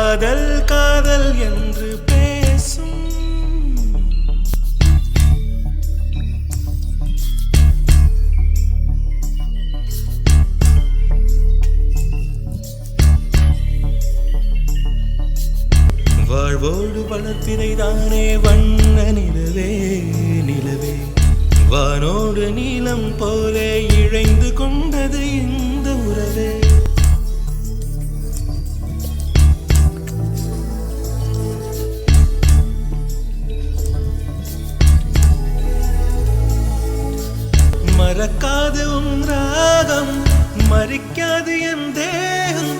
காதல் காதல் என்று பேசும் வாழ்வோடு வளர்ப்பினைதானே வண்ண நிலவே நிலவே வானோடு நீலம் போலே இழைந்து கொண்டது இந்த உறவே மறக்காது உன் ராகம் மறிக்காது என் தேகம்